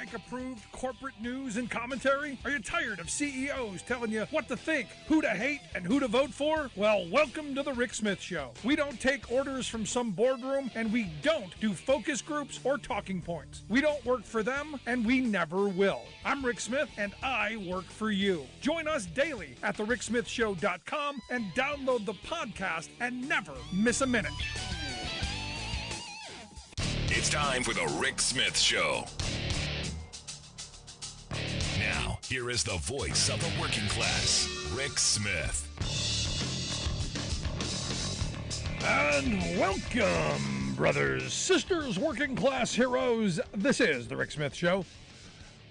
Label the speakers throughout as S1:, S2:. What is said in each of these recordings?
S1: bank-approved corporate news and commentary? Are you tired of CEOs telling you what to think, who to hate, and who to vote for? Well, welcome to the Rick Smith Show. We don't take orders from some boardroom, and we don't do focus groups or talking points. We don't work for them, and we never will. I'm Rick Smith, and I work for you. Join us daily at thericksmithshow.com and download the podcast and never miss a minute.
S2: It's time for the Rick Smith Show. Now, here is the voice of the working class, Rick Smith.
S1: And welcome, brothers, sisters, working class heroes. This is the Rick Smith Show.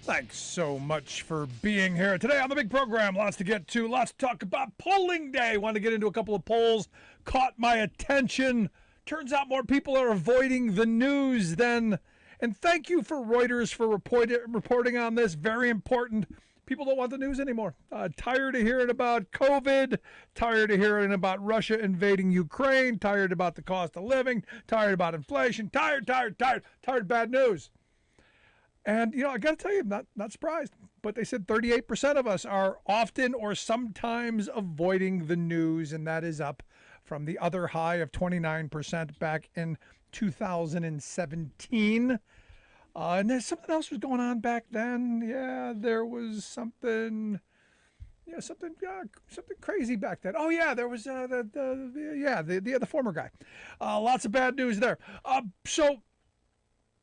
S1: Thanks so much for being here today on the big program. Lots to get to, lots to talk about. Polling day. Want to get into a couple of polls. Caught my attention. Turns out more people are avoiding the news than, and thank you for Reuters for reporting on this. Very important. People don't want the news anymore. Tired of hearing about COVID, tired of hearing about Russia invading Ukraine, tired about the cost of living, tired about inflation, tired of bad news. And, you know, I got to tell you, I'm not surprised, but they said 38% of us are often or sometimes avoiding the news, and that is up from the other high of 29% back in 2017. And there's something else was going on back then. Yeah, there was something crazy back then. Oh yeah, there was the former guy. Lots of bad news there.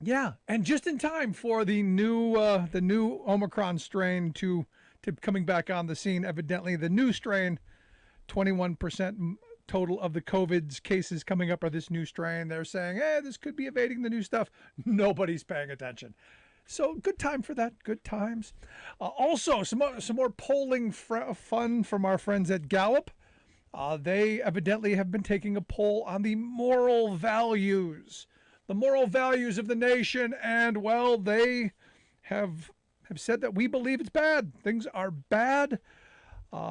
S1: Yeah, and just in time for the new Omicron strain to coming back on the scene. Evidently, the new strain, 21% total of the COVID's cases coming up are this new strain. They're saying, hey, this could be evading the new stuff. Nobody's paying attention. So good time for that. Good times. Also, some more polling fun from our friends at Gallup. They evidently have been taking a poll on the moral values of the nation. And, well, they have said that we believe it's bad. Things are bad.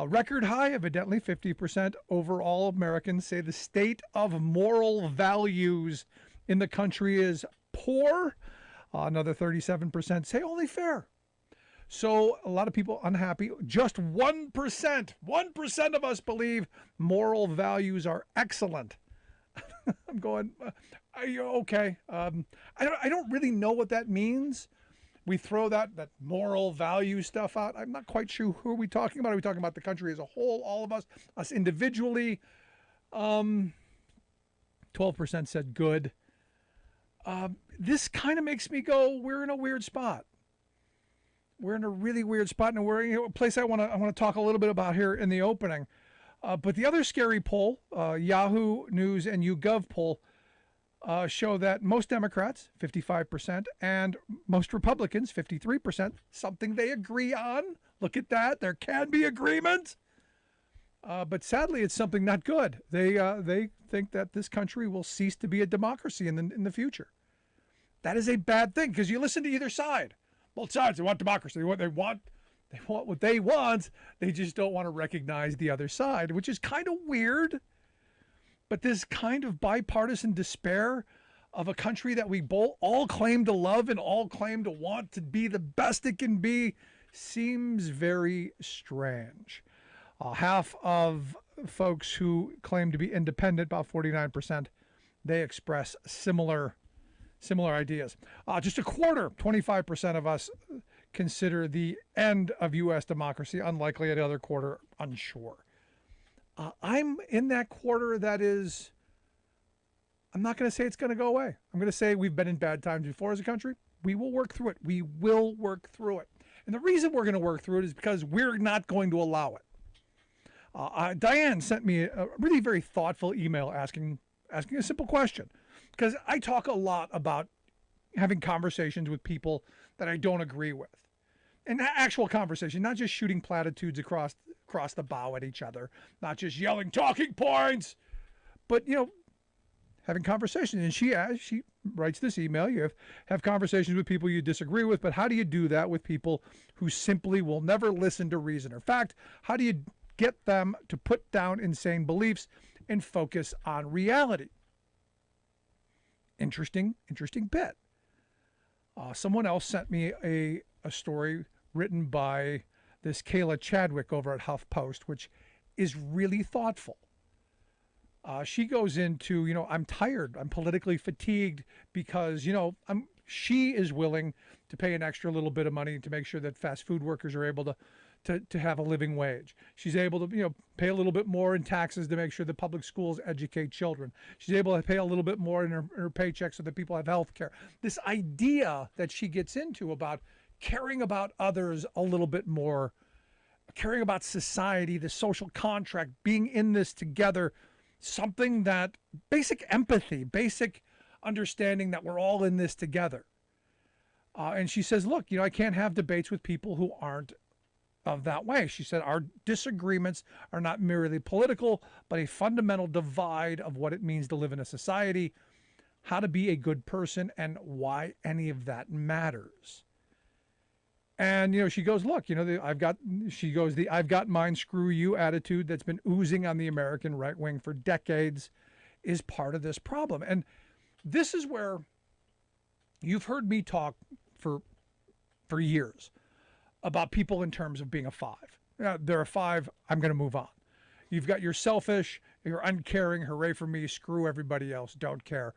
S1: Record high, evidently, 50% overall Americans say the state of moral values in the country is poor. Another 37% say only fair. So a lot of people unhappy. Just 1% of us believe moral values are excellent. I'm going, are you okay? I don't really know what that means. We throw that moral value stuff out. I'm not quite sure who are we talking about. Are we talking about the country as a whole, all of us individually? 12% said good. This kind of makes me go, we're in a weird spot. We're in a really weird spot, and we're in a place I want to talk a little bit about here in the opening. But the other scary poll, Yahoo News and YouGov poll, show that most Democrats, 55%, and most Republicans, 53%, something they agree on. Look at that. There can be agreement. But sadly, it's something not good. They think that this country will cease to be a democracy in the future. That is a bad thing, because you listen to either side. Both sides, they want democracy. They want what they want. They just don't want to recognize the other side, which is kind of weird. But this kind of bipartisan despair of a country that we all claim to love and all claim to want to be the best it can be seems very strange. Half of folks who claim to be independent, about 49%, they express similar ideas. Just a quarter, 25% of us consider the end of U.S. democracy unlikely, and the other quarter unsure. I'm in that quarter that is, I'm not going to say it's going to go away. I'm going to say we've been in bad times before as a country. We will work through it. We will work through it. And the reason we're going to work through it is because we're not going to allow it. Diane sent me a really very thoughtful email asking a simple question, because I talk a lot about having conversations with people that I don't agree with. An actual conversation, not just shooting platitudes across the bow at each other, not just yelling talking points, but, having conversations. And she writes this email. You have conversations with people you disagree with, but how do you do that with people who simply will never listen to reason? In fact, how do you get them to put down insane beliefs and focus on reality? Interesting bit. Someone else sent me a story written by this Kayla Chadwick over at HuffPost, which is really thoughtful. She goes into, I'm tired, I'm politically fatigued because, she is willing to pay an extra little bit of money to make sure that fast food workers are able to have a living wage. She's able to, pay a little bit more in taxes to make sure the public schools educate children. She's able to pay a little bit more in her paycheck so that people have health care. This idea that she gets into about caring about others a little bit more, caring about society, the social contract, being in this together, something that basic empathy, basic understanding that we're all in this together. And she says, look, I can't have debates with people who aren't of that way. She said, our disagreements are not merely political, but a fundamental divide of what it means to live in a society, how to be a good person, and why any of that matters. And, she goes, look, I've got mine, screw you attitude that's been oozing on the American right wing for decades is part of this problem. And this is where you've heard me talk for years about people in terms of being a five. They're a five, I'm going to move on. You've got your selfish, your uncaring, hooray for me, screw everybody else, don't care.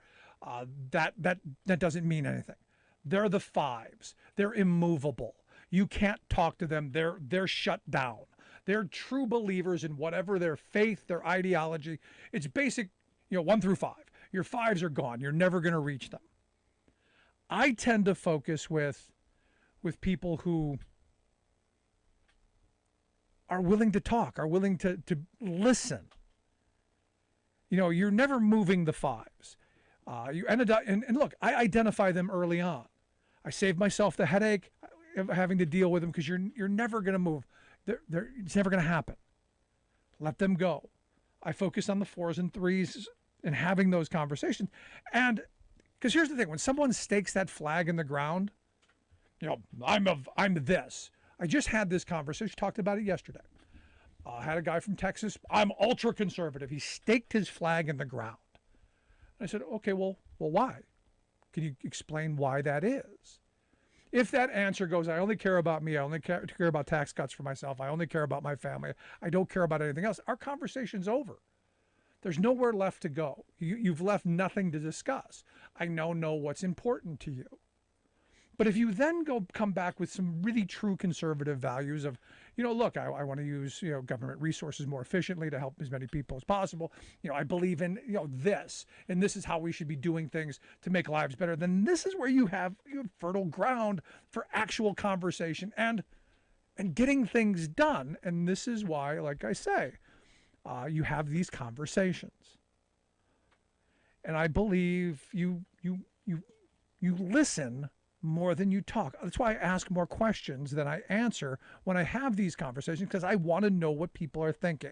S1: That doesn't mean anything. They're the fives. They're immovable. You can't talk to them. They're shut down. They're true believers in whatever their faith, their ideology. It's basic, 1 through 5. Your fives are gone. You're never going to reach them. I tend to focus with people who are willing to talk, are willing to listen. You're never moving the fives. You ended up, and look, I identify them early on. I saved myself the headache of having to deal with them because you're never going to move. It's never going to happen. Let them go. I focus on the 4s and 3s and having those conversations. And because here's the thing, when someone stakes that flag in the ground, I'm this. I just had this conversation, talked about it yesterday. I had a guy from Texas. I'm ultra conservative. He staked his flag in the ground. I said, okay, well, why? Can you explain why that is? If that answer goes, I only care about me, I only care about tax cuts for myself, I only care about my family, I don't care about anything else, our conversation's over. There's nowhere left to go. You've left nothing to discuss. I now know what's important to you. But if you then come back with some really true conservative values of, look, I want to use, government resources more efficiently to help as many people as possible. I believe in, this, and this is how we should be doing things to make lives better. Then this is where you have fertile ground for actual conversation and getting things done. And this is why, like I say, you have these conversations. And I believe you listen more than you talk. That's why I ask more questions than I answer when I have these conversations, because I want to know what people are thinking.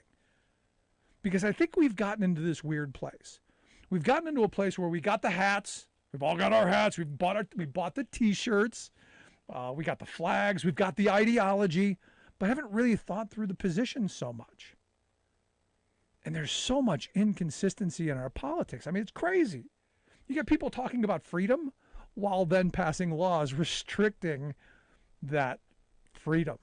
S1: Because I think we've gotten into this weird place. We've gotten into a place where we got the hats. We've all got our hats. We bought the T-shirts. We got the flags. We've got the ideology, but haven't really thought through the positions so much. And there's so much inconsistency in our politics. I mean, it's crazy. You get people talking about freedom while then passing laws restricting that freedom.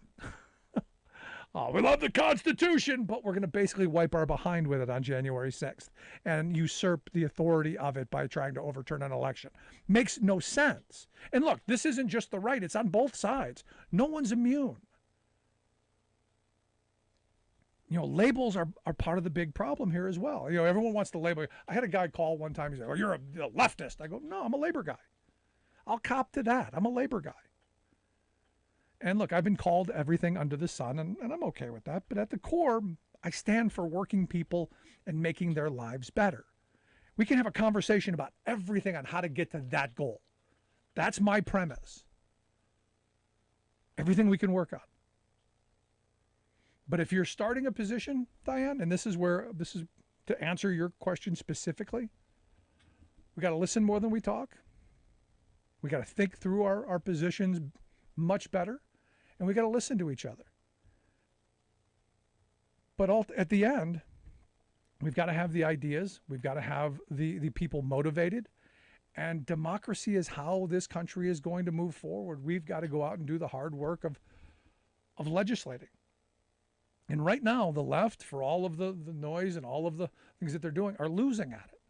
S1: We love the Constitution, but we're going to basically wipe our behind with it on January 6th and usurp the authority of it by trying to overturn an election. Makes no sense. And look, this isn't just the right. It's on both sides. No one's immune. Labels are part of the big problem here as well. Everyone wants to label. I had a guy call one time. He said, "Oh, you're a leftist." I go, "No, I'm a labor guy. I'll cop to that. I'm a labor guy." And look, I've been called everything under the sun, and I'm okay with that. But at the core, I stand for working people and making their lives better. We can have a conversation about everything on how to get to that goal. That's my premise. Everything we can work on. But if you're starting a position, Diane, and this is to answer your question specifically, we got to listen more than we talk. We got to think through our positions much better, and we got to listen to each other. But at the end, we've got to have the ideas. We've got to have the people motivated, And democracy is how this country is going to move forward. We've got to go out and do the hard work of legislating. And right now, the left, for all of the noise and all of the things that they're doing, are losing at it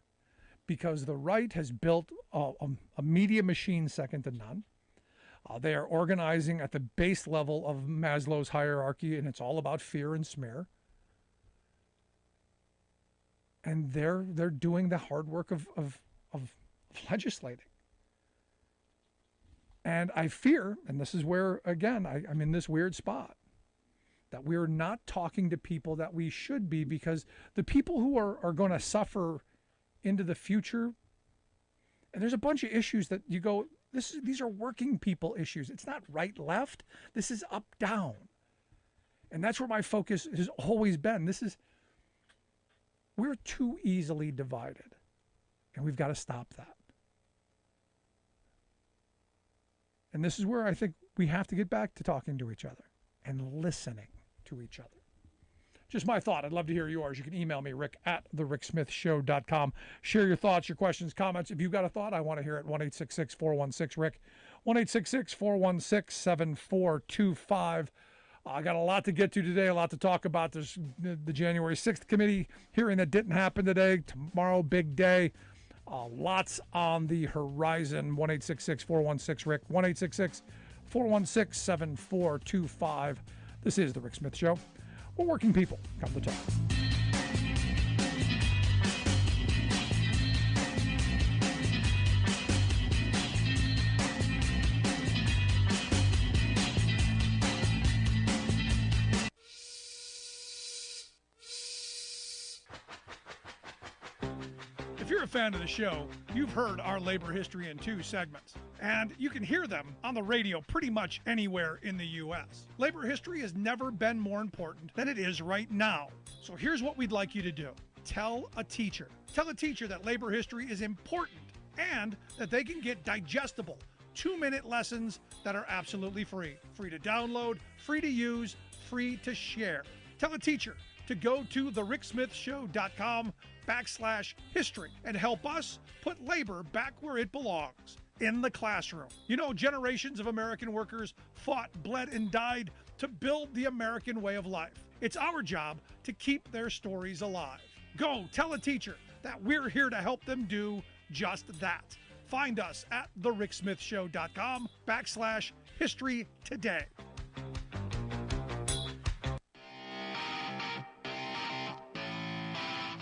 S1: because the right has built a media machine second to none. They are organizing at the base level of Maslow's hierarchy, and it's all about fear and smear. And they're doing the hard work of legislating. And I fear, and this is where, again, I'm in this weird spot, that we're not talking to people that we should be, because the people who are going to suffer into the future, and there's a bunch of issues that you go, these are working people issues. It's not right, left. This is up, down. And that's where my focus has always been. We're too easily divided, and we've got to stop that. And this is where I think we have to get back to talking to each other and listening to each other. Just my thought. I'd love to hear yours. You can email me, rick@thericksmithshow.com. Share your thoughts, your questions, comments. If you've got a thought, I want to hear it. 1-866-416-RICK. 1-866-416-7425. I got a lot to get to today, a lot to talk about. There's the January 6th committee hearing that didn't happen today. Tomorrow, big day. Lots on the horizon. 1-866-416-RICK. 1-866-416-7425. This is The Rick Smith Show. We're working people. Come to talk. If you're a fan of the show, you've heard our labor history in 2 segments, and you can hear them on the radio pretty much anywhere in the U.S. Labor history has never been more important than it is right now. So here's what we'd like you to do. Tell a teacher. Tell a teacher that labor history is important and that they can get digestible 2-minute lessons that are absolutely free. Free to download, free to use, free to share. Tell a teacher to go to thericksmithshow.com/history and help us put labor back where it belongs, in the classroom. You know, generations of American workers fought, bled, and died to build the American way of life. It's our job to keep their stories alive. Go tell a teacher that we're here to help them do just that. Find us at thericksmithshow.com/history today.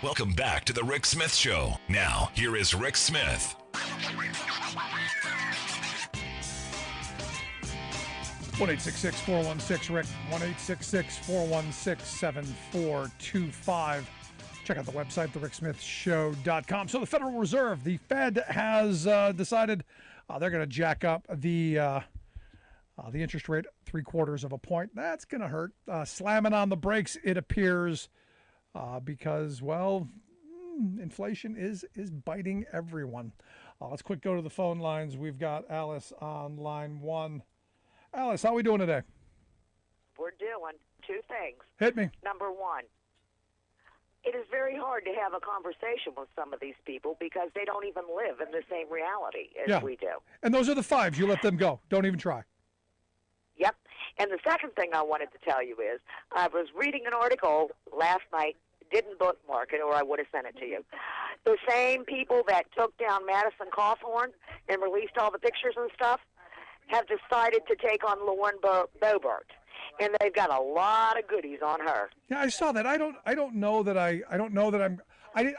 S2: Welcome back to The Rick Smith Show. Now, here is Rick Smith.
S1: 1-866-416-RICK. 1-866-416-7425. Check out the website, thericksmithshow.com. So the Federal Reserve, the Fed, has decided they're going to jack up the interest rate 0.75 of a point. That's going to hurt. Slamming on the brakes, it appears, because, well, inflation is biting everyone. Let's quick go to the phone lines. We've got Alice on line 1. Alice, how are we doing today?
S3: We're doing 2 things.
S1: Hit me.
S3: Number 1, it is very hard to have a conversation with some of these people because they don't even live in the same reality as we do.
S1: And those are the 5. You let them go. Don't even try.
S3: Yep. And the second thing I wanted to tell you is I was reading an article last night, didn't bookmark it or I would have sent it to you. The same people that took down Madison Cawthorn and released all the pictures and stuff have decided to take on Lauren Boebert. And they've got a lot of goodies on her.
S1: Yeah, I saw that. I don't know that I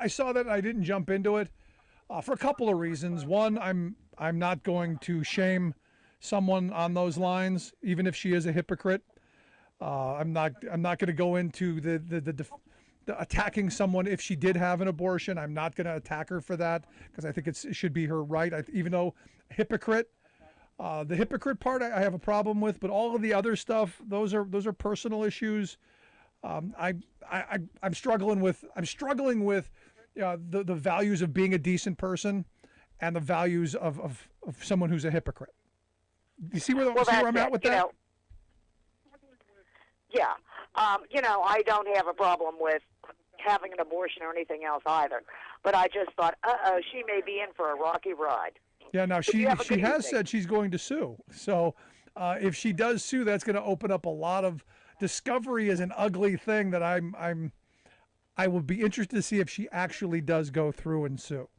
S1: saw that and I didn't jump into it for a couple of reasons. One, I'm not going to shame someone on those lines, even if she is a hypocrite. I'm not going to go into the attacking someone if she did have an abortion. I'm not going to attack her for that because I think it should be her right. Even though hypocrite, the hypocrite part I have a problem with, but all of the other stuff, those are personal issues. I'm struggling with the values of being a decent person and the values of someone who's a hypocrite. You see where I'm at with that?
S3: Yeah. I don't have a problem with having an abortion or anything else either. But I just thought, she may be in for a rocky ride.
S1: Yeah, now
S3: But
S1: she
S3: you have a
S1: she
S3: good
S1: has
S3: evening.
S1: said she's going to sue. So if she does sue, that's going to open up a lot of discovery is an ugly thing that I will be interested to see if she actually does go through and sue.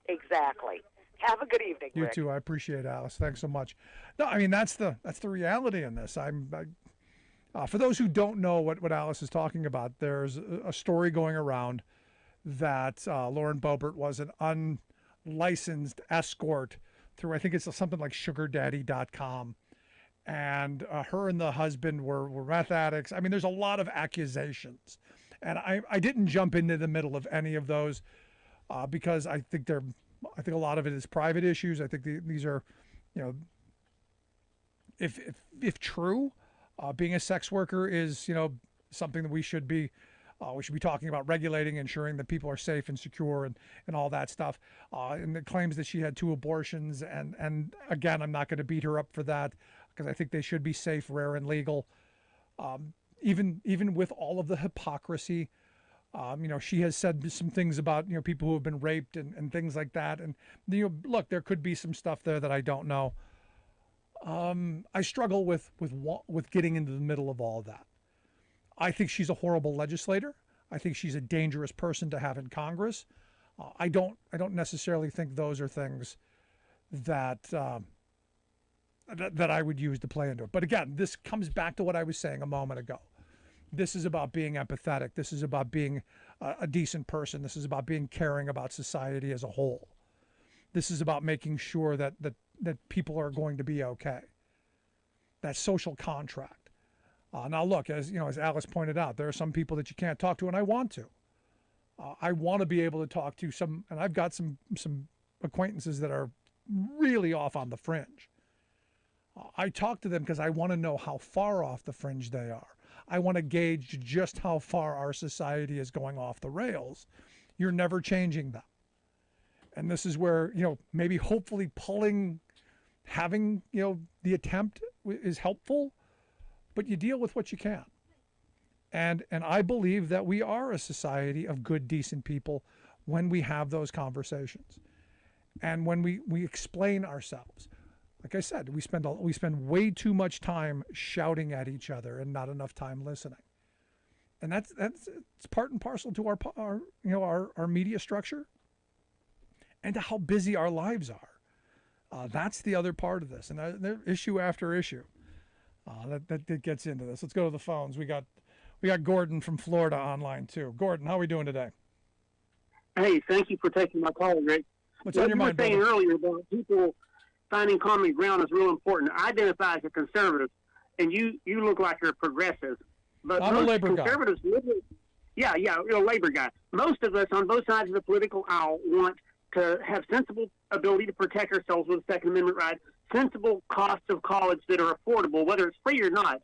S3: Exactly. Have a good evening,
S1: You
S3: Rick.
S1: too. I appreciate it, Alice. Thanks so much. No, I mean that's the reality in this. For those who don't know what Alice is talking about, there's a story going around that Lauren Boebert was an unlicensed escort through, I think it's something like sugardaddy.com. And her and the husband were meth addicts. I mean, there's a lot of accusations. And I didn't jump into the middle of any of those because I think a lot of it is private issues. I think these are, if true, being a sex worker is, something that we should be talking about, regulating, ensuring that people are safe and secure and all that stuff. And the claims that she had 2 abortions. And again, I'm not going to beat her up for that because I think they should be safe, rare, and legal. Even with all of the hypocrisy, she has said some things about, people who have been raped and things like that. And, look, there could be some stuff there that I don't know. I struggle with getting into the middle of all of that. I think she's a horrible legislator. I think she's a dangerous person to have in Congress. I don't necessarily think those are things that that I would use to play into it. But again, this comes back to what I was saying a moment ago. This is about being empathetic. This is about being a decent person. This is about being caring about society as a whole. This is about making sure that people are going to be okay. That social contract. Now, look, as Alice pointed out, there are some people that you can't talk to, and I want to. I want to be able to talk to some, and I've got some acquaintances that are really off on the fringe. I talk to them because I want to know how far off the fringe they are. I want to gauge just how far our society is going off the rails. You're never changing them. And this is where, maybe hopefully having, the attempt is helpful, but you deal with what you can. And I believe that we are a society of good, decent people when we have those conversations. And when we explain ourselves. Like I said, we spend way too much time shouting at each other and not enough time listening. And that's it's part and parcel to our media structure and to how busy our lives are. That's the other part of this, and there issue after issue that gets into this. Let's go to the phones. We got Gordon from Florida online too. Gordon, how are we doing today?
S4: Hey, thank you for taking my call, Rick.
S1: What's on your mind,
S4: you were
S1: brother?
S4: saying earlier about people finding common ground is real important. I identify as a conservative, and you look like you're a progressive. But
S1: I'm a labor guy.
S4: Conservatives, you're a labor guy. Most of us on both sides of the political aisle want to have sensible ability to protect ourselves with the Second Amendment right, sensible costs of college that are affordable, whether it's free or not,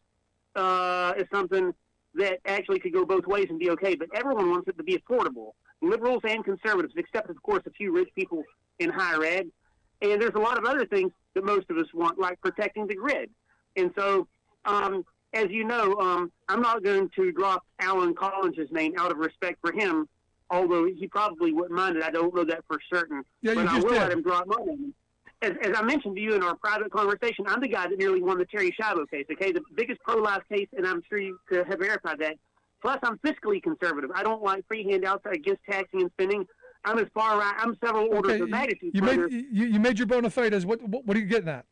S4: is something that actually could go both ways and be okay. But everyone wants it to be affordable, liberals and conservatives, except, of course, a few rich people in higher ed. And there's a lot of other things that most of us want, like protecting the grid. And so, as you know, I'm not going to drop Alan Collins's name out of respect for him, although he probably wouldn't mind it. I don't know that for certain.
S1: Yeah,
S4: but
S1: you
S4: I
S1: just
S4: will
S1: did.
S4: let him drop my name. As I mentioned to you in our private conversation, I'm the guy that nearly won the Terry Schiavo case, okay? The biggest pro-life case, and I'm sure you could have verified that. Plus, I'm fiscally conservative. I don't like free handouts against taxing and spending. I'm as far right. I'm several orders of magnitude.
S1: You made your bona fides. What are you getting at?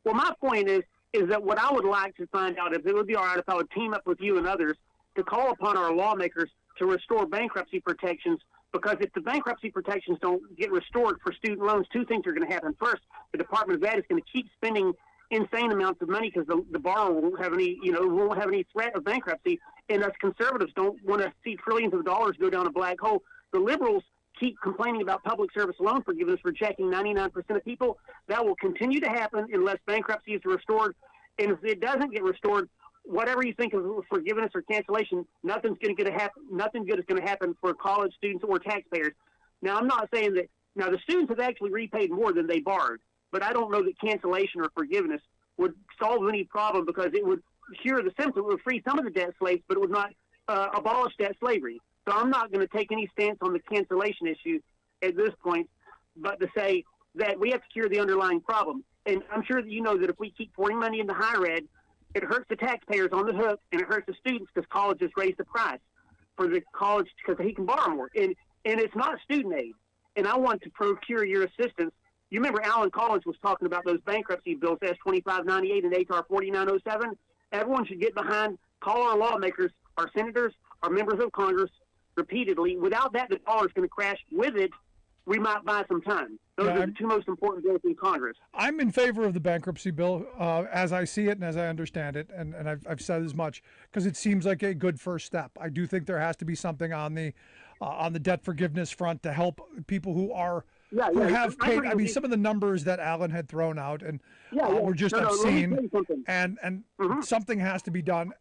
S4: Well, my point is that what I would like to find out if it would be all right if I would team up with you and others to call upon our lawmakers to restore bankruptcy protections, because if the bankruptcy protections don't get restored for student loans, 2 things are going to happen. First, the Department of Ed is going to keep spending insane amounts of money because the borrower won't have any threat of bankruptcy, and us conservatives don't want to see trillions of dollars go down a black hole. The liberals keep complaining about public service loan forgiveness, rejecting 99% of people. That will continue to happen unless bankruptcy is restored. And if it doesn't get restored, whatever you think of forgiveness or cancellation, nothing good is going to happen for college students or taxpayers. Now, I'm not saying that. Now, the students have actually repaid more than they borrowed, but I don't know that cancellation or forgiveness would solve any problem, because it would cure the symptom. It would free some of the debt slaves, but it would not abolish that slavery. So I'm not going to take any stance on the cancellation issue at this point, but to say that we have to cure the underlying problem. And I'm sure that you know that if we keep pouring money into higher ed, it hurts the taxpayers on the hook, and it hurts the students because colleges raise the price for the college because he can borrow more. And it's not student aid. And I want to procure your assistance. You remember Alan Collins was talking about those bankruptcy bills, S-2598 and H.R. 4907? Everyone should get behind, call our lawmakers, our senators, our members of Congress repeatedly. Without that, the dollar's going to crash. With it, we might buy some time. Those are the two most important bills in Congress.
S1: I'm in favor of the bankruptcy bill as I see it and as I understand it, and I've said as much because it seems like a good first step. I do think there has to be something on the debt forgiveness front to help people who have paid. I mean, some of the numbers that Alan had thrown out and were just obscene, and something has to be done,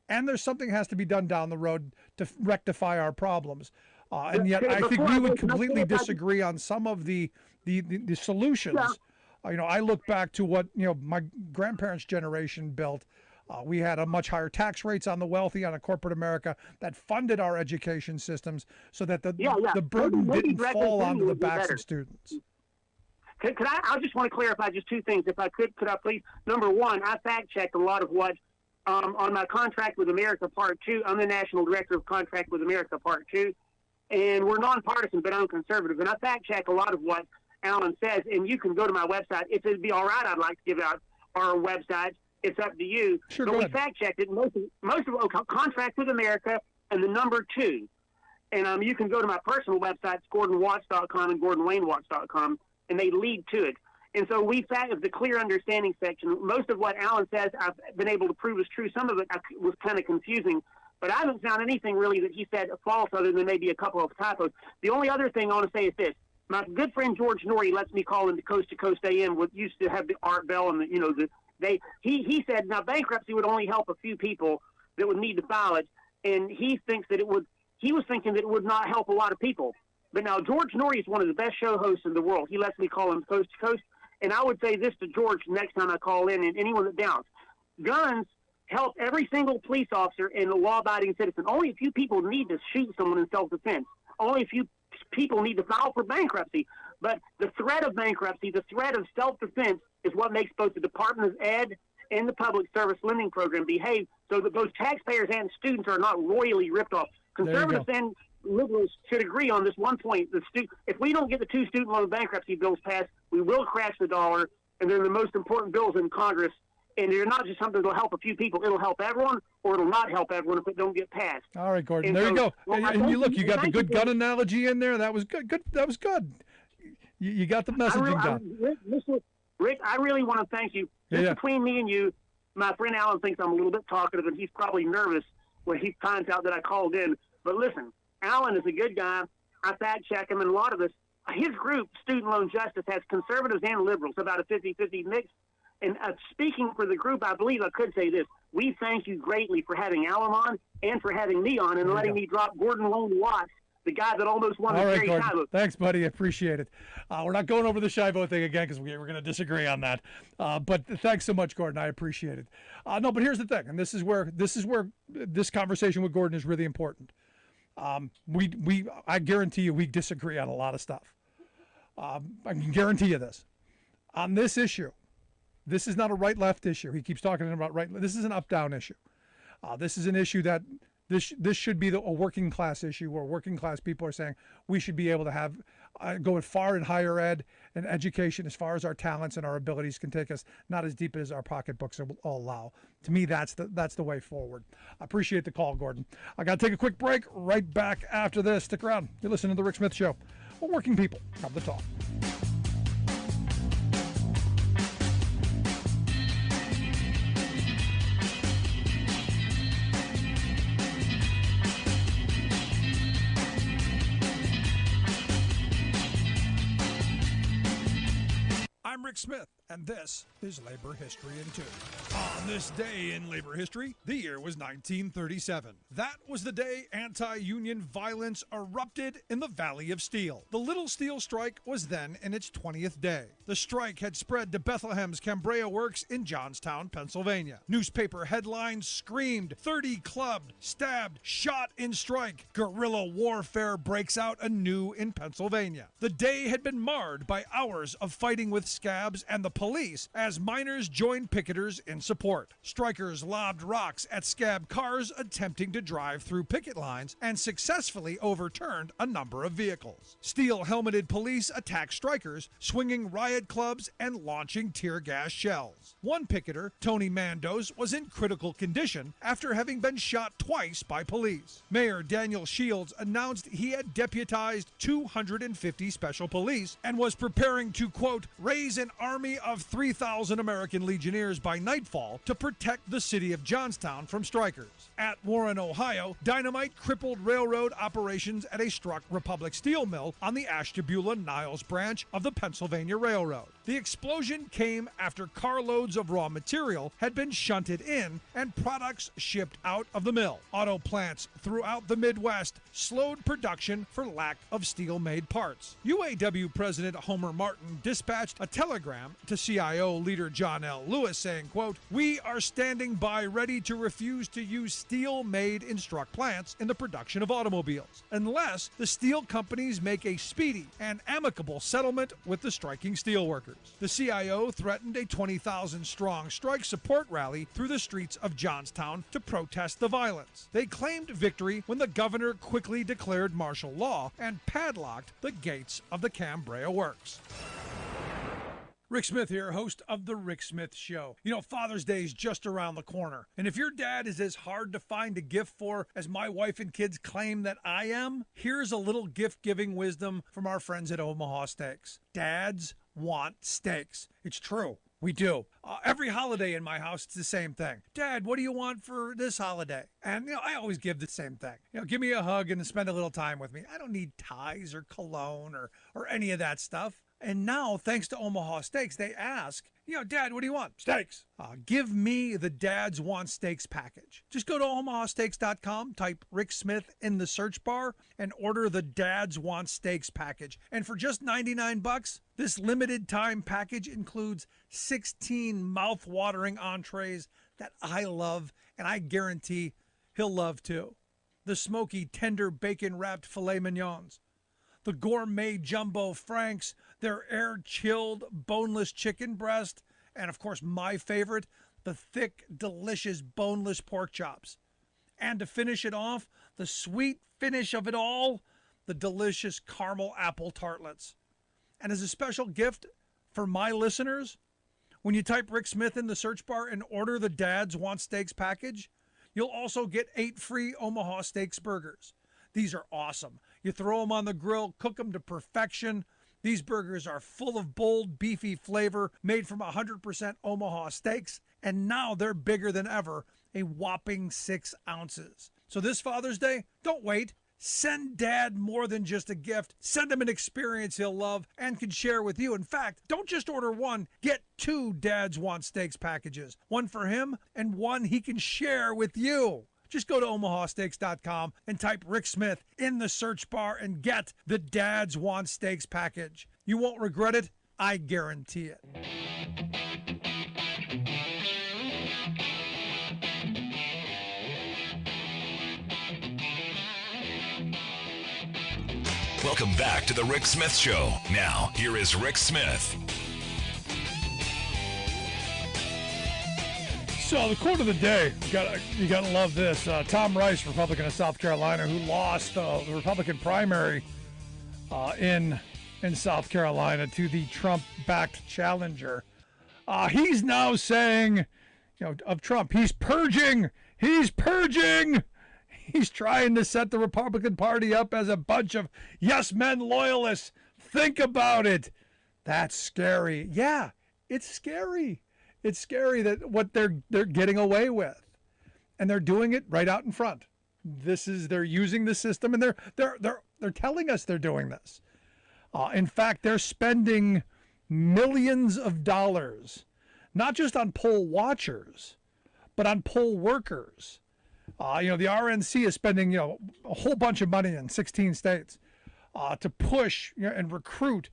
S1: and there's something has to be done down the road to rectify our problems. And yet, I think we would completely disagree on some of the solutions. I look back to what my grandparents' generation built. We had a much higher tax rates on the wealthy, on a corporate America that funded our education systems, so that the burden didn't fall onto the backs of students.
S4: Could I just want to clarify just two things, if I could I please? Number one, I fact checked a lot of what on my Contract with America Part 2. I'm the National Director of Contract with America Part 2. And we're nonpartisan, but I'm conservative. And I fact check a lot of what Alan says. And you can go to my website. If it'd be all right, I'd like to give out our website. It's up to you.
S1: Sure,
S4: but we fact checked it. Most of Contract with America and the number 2. And you can go to my personal websites, GordonWatts.com and GordonWayneWatts.com, and they lead to it. And so we fact of the clear understanding section. Most of what Alan says, I've been able to prove is true. Some of it was kind of confusing. But I haven't found anything really that he said false other than maybe a couple of typos. The only other thing I want to say is this. My good friend George Norrie lets me call into Coast to Coast AM, what used to have the Art Bell and he said now bankruptcy would only help a few people that would need to file it, and he was thinking that it would not help a lot of people. But now George Norrie is one of the best show hosts in the world. He lets me call him Coast to Coast, and I would say this to George next time I call in, and anyone that doubts. Guns help every single police officer and a law-abiding citizen. Only a few people need to shoot someone in self-defense. Only a few people need to file for bankruptcy. But the threat of bankruptcy, the threat of self-defense, is what makes both the Department of Ed and the Public Service Lending Program behave so that both taxpayers and students are not royally ripped off. Conservatives and liberals should agree on this one point. If we don't get the 2 student loan bankruptcy bills passed, we will crash the dollar, and they're the most important bills in Congress. And they're not just something that'll help a few people. It'll help everyone, or it'll not help everyone if it don't get passed.
S1: All right, Gordon. There you go. And you got the good gun analogy in there. That was good. That was good. You got the messaging done.
S4: Rick, I really want to thank you. Between me and you, my friend Alan thinks I'm a little bit talkative, and he's probably nervous when he finds out that I called in. But listen, Alan is a good guy. I fact check him, and a lot of his group, Student Loan Justice, has conservatives and liberals, about a 50-50 mix. And speaking for the group, I believe I could say this. We thank you greatly for having Alan on and for having me on and letting me drop Gordon Wayne Watts, the guy that almost won the Jerry Shivo.
S1: Thanks, buddy. I appreciate it. We're not going over the Shivo thing again because we're going to disagree on that. But thanks so much, Gordon. I appreciate it. No, but here's the thing, and this is where this conversation with Gordon is really important. I guarantee you we disagree on a lot of stuff. I can guarantee you this. On this issue, this is not a right-left issue. He keeps talking about right. This is an up-down issue. This is an issue that this should be a working class issue where working class people are saying we should be able to have go as far in higher ed and education as far as our talents and our abilities can take us, not as deep as our pocketbooks will allow. To me, that's the way forward. I appreciate the call, Gordon. I got to take a quick break. Right back after this. Stick around. You're listening to The Rick Smith Show. Well, working people have the talk. I'm Rick Smith, and this is Labor History in 2. On this day in labor history, the year was 1937. That was the day anti-union violence erupted in the Valley of Steel. The Little Steel Strike was then in its 20th day. The strike had spread to Bethlehem's Cambria Works in Johnstown, Pennsylvania. Newspaper headlines screamed, 30 clubbed, stabbed, shot in strike. Guerrilla warfare breaks out anew in Pennsylvania. The day had been marred by hours of fighting with scabs and the police as miners joined picketers in support. Strikers lobbed rocks at scab cars attempting to drive through picket lines and successfully overturned a number of vehicles. Steel-helmeted police attacked strikers, swinging riot clubs and launching tear gas shells. One picketer, Tony Mandos, was in critical condition after having been shot twice by police. Mayor Daniel Shields announced he had deputized 250 special police and was preparing to, quote, raise an army of 3,000 American Legionnaires by nightfall to protect the city of Johnstown from strikers. At Warren, Ohio, dynamite crippled railroad operations at a struck Republic Steel Mill on the Ashtabula-Niles branch of the Pennsylvania Railroad. The explosion came after carloads of raw material had been shunted in and products shipped out of the mill. Auto plants throughout the Midwest slowed production for lack of steel-made parts. UAW President Homer Martin dispatched a telegram to CIO leader John L. Lewis saying, quote, we are standing by ready to refuse to use steel made in struck plants in the production of automobiles unless the steel companies make a speedy and amicable settlement with the striking steelworkers. The CIO threatened a 20,000-strong strike support rally through the streets of Johnstown to protest the violence. They claimed victory when the governor quickly declared martial law and padlocked the gates of the Cambria Works. Rick Smith here, host of The Rick Smith Show. You know, Father's Day is just around the corner. And if your dad is as hard to find a gift for as my wife and kids claim that I am, here's a little gift-giving wisdom from our friends at Omaha Steaks. Dads want steaks. It's true. We do. Every holiday in my house, it's the same thing. Dad, what do you want for this holiday? And, I always give the same thing. Give me a hug and spend a little time with me. I don't need ties or cologne or any of that stuff. And now, thanks to Omaha Steaks, they ask, Dad, what do you want? Steaks. Give me the Dads Want Steaks package. Just go to omahasteaks.com, type Rick Smith in the search bar, and order the Dads Want Steaks package. And for just $99, this limited time package includes 16 mouth-watering entrees that I love, and I guarantee he'll love too. The smoky, tender, bacon-wrapped filet mignons, the gourmet jumbo franks, their air-chilled, boneless chicken breast, and of course my favorite, the thick, delicious, boneless pork chops. And to finish it off, the sweet finish of it all, the delicious caramel apple tartlets. And as a special gift for my listeners, when you type Rick Smith in the search bar and order the Dads Want Steaks package, you'll also get 8 free Omaha Steaks burgers. These are awesome. You throw them on the grill, cook them to perfection. These burgers are full of bold, beefy flavor, made from 100% Omaha steaks, and now they're bigger than ever, a whopping 6 ounces. So this Father's Day, don't wait. Send Dad more than just a gift. Send him an experience he'll love and can share with you. In fact, don't just order one. Get 2 Dads Want Steaks packages. One for him and one he can share with you. Just go to omahasteaks.com and type Rick Smith in the search bar and get the Dads Want Steaks package. You won't regret it. I guarantee it.
S2: Welcome back to the Rick Smith Show. Now, here is Rick Smith.
S1: So the quote of the day, you gotta love this. Tom Rice, Republican of South Carolina, who lost the Republican primary in South Carolina to the Trump-backed challenger. He's now saying, of Trump, he's purging. He's trying to set the Republican Party up as a bunch of yes men loyalists. Think about it. That's scary. Yeah, it's scary. It's scary that what they're getting away with, and they're doing it right out in front. They're using the system, and they're telling us they're doing this. In fact, they're spending millions of dollars, not just on poll watchers, but on poll workers. The RNC is spending, a whole bunch of money in 16 states to push and recruit,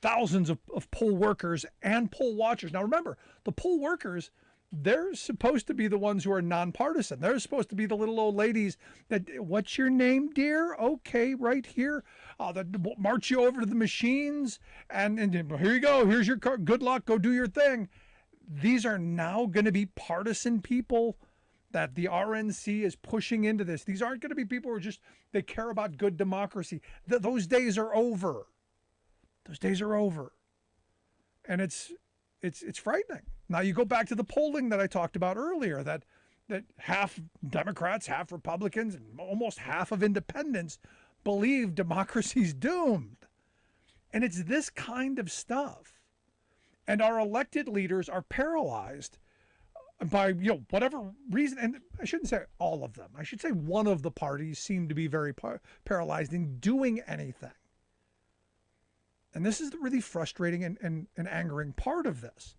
S1: thousands of poll workers and poll watchers. Now, remember, the poll workers, they're supposed to be the ones who are nonpartisan. They're supposed to be the little old ladies that, what's your name, dear? Okay, right here. That march you over to the machines and here you go. Here's your card. Good luck. Go do your thing. These are now going to be partisan people that the RNC is pushing into this. These aren't going to be people who are just, they care about good democracy. Those days are over. Those days are over. And it's frightening. Now you go back to the polling that I talked about earlier, that half Democrats, half Republicans, and almost half of independents believe democracy's doomed. And it's this kind of stuff. And our elected leaders are paralyzed by whatever reason. And I shouldn't say all of them. I should say one of the parties seem to be very paralyzed in doing anything. And this is the really frustrating and angering part of this.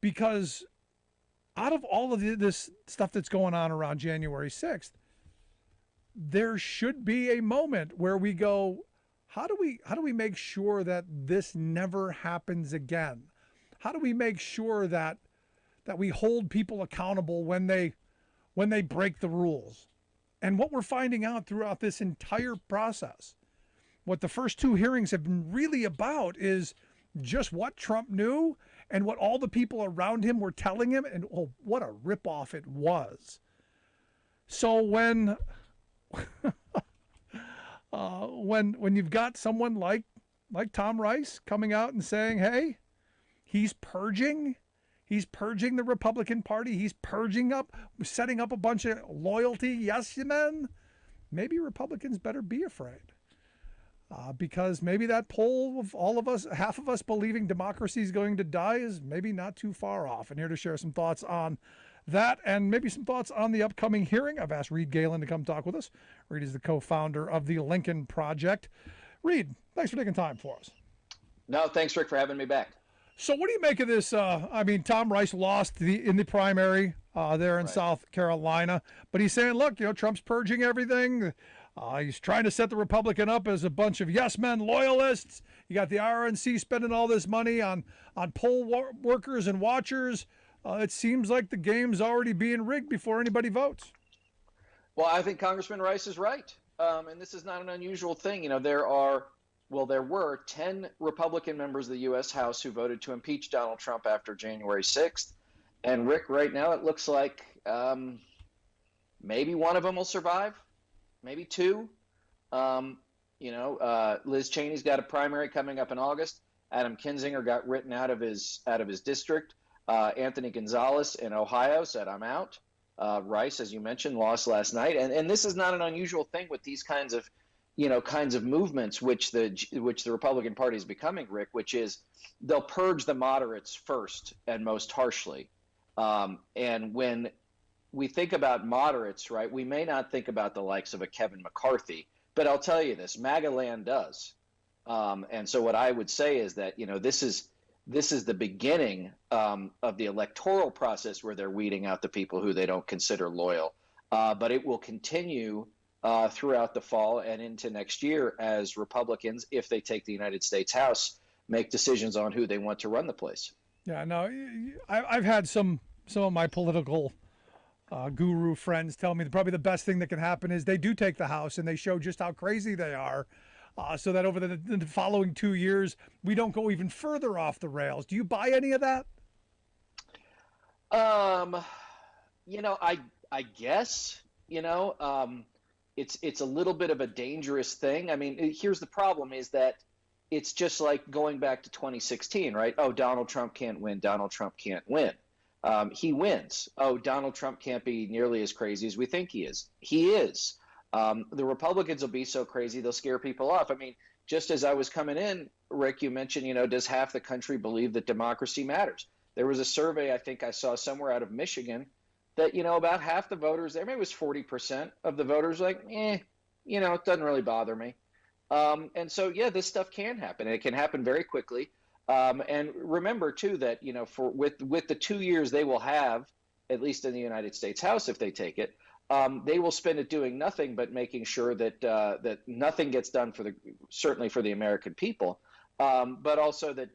S1: Because out of all of this stuff that's going on around January 6th, there should be a moment where we go, how do we make sure that this never happens again? How do we make sure that we hold people accountable when they break the rules? And what we're finding out throughout this entire process, what the first two hearings have been really about, is just what Trump knew and what all the people around him were telling him, and what a ripoff it was. So when when you've got someone like Tom Rice coming out and saying, hey, he's purging the Republican Party, he's setting up a bunch of loyalty yes men, maybe Republicans better be afraid. Because maybe that poll of all of us, half of us believing democracy is going to die, is maybe not too far off. And here to share some thoughts on that and maybe some thoughts on the upcoming hearing, I've asked Reed Galen to come talk with us. Reed is the co-founder of the Lincoln Project. Reed, thanks for taking time for us.
S5: No, thanks, Rick, for having me back.
S1: So what do you make of this? Tom Rice lost in the primary there in South Carolina, but he's saying, look, Trump's purging everything. He's trying to set the Republican up as a bunch of yes men loyalists. You got the RNC spending all this money on poll workers and watchers. It seems like the game's already being rigged before anybody votes.
S5: Well, I think Congressman Rice is right. And this is not an unusual thing. There were 10 Republican members of the U.S. House who voted to impeach Donald Trump after January 6th. And Rick, right now it looks like maybe one of them will survive. Maybe two. Liz Cheney's got a primary coming up in August. Adam Kinzinger got written out of his district. Anthony Gonzalez in Ohio said, I'm out. Rice, as you mentioned, lost last night. And this is not an unusual thing with these kinds of movements, which the Republican Party is becoming, Rick, which is they'll purge the moderates first and most harshly. And when we think about moderates, right, we may not think about the likes of a Kevin McCarthy, but I'll tell you this, MAGA land does. And so what I would say is that, this is the beginning of the electoral process where they're weeding out the people who they don't consider loyal. But it will continue throughout the fall and into next year as Republicans, if they take the United States House, make decisions on who they want to run the place.
S1: Yeah, no, I've had some of my political guru friends tell me that probably the best thing that can happen is they do take the House and they show just how crazy they are, so that over the following 2 years, we don't go even further off the rails. Do you buy any of that?
S5: I guess, it's a little bit of a dangerous thing. I mean, here's the problem is that it's just like going back to 2016, right? Oh, Donald Trump can't win. Donald Trump can't win. He wins. Oh, Donald Trump can't be nearly as crazy as we think he is. He is. The Republicans will be so crazy they'll scare people off. I mean, just as I was coming in, Rick, you mentioned, does half the country believe that democracy matters? There was a survey I think I saw somewhere out of Michigan that, about half the voters there, maybe it was 40% of the voters like, it doesn't really bother me. And so, yeah, this stuff can happen. And it can happen very quickly. And remember too that for with the 2 years they will have, at least in the United States House, if they take it, they will spend it doing nothing but making sure that that nothing gets done certainly for the American people, but also that